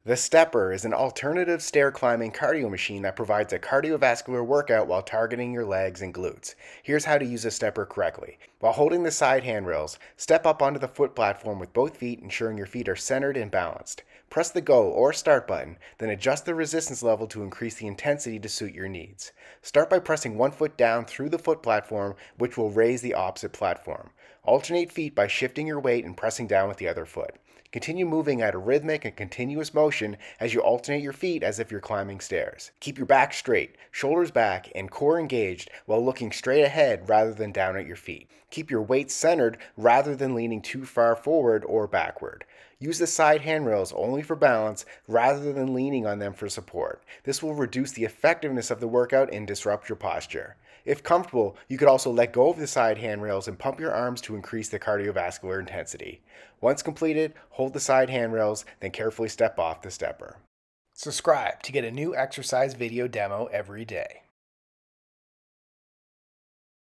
The stepper is an alternative stair climbing cardio machine that provides a cardiovascular workout while targeting your legs and glutes. Here's how to use a stepper correctly. While holding the side handrails, step up onto the foot platform with both feet, ensuring your feet are centered and balanced. Press the go or start button, then adjust the resistance level to increase the intensity to suit your needs. Start by pressing one foot down through the foot platform, which will raise the opposite platform. Alternate feet by shifting your weight and pressing down with the other foot. Continue moving at a rhythmic and continuous motion as you alternate your feet as if you're climbing stairs. Keep your back straight, shoulders back, and core engaged while looking straight ahead rather than down at your feet. Keep your weight centered rather than leaning too far forward or backward. Use the side handrails only for balance rather than leaning on them for support. This will reduce the effectiveness of the workout and disrupt your posture. If comfortable, you could also let go of the side handrails and pump your arms to increase the cardiovascular intensity. Once completed, hold the side handrails, then carefully step off the stepper. Subscribe to get a new exercise video demo every day.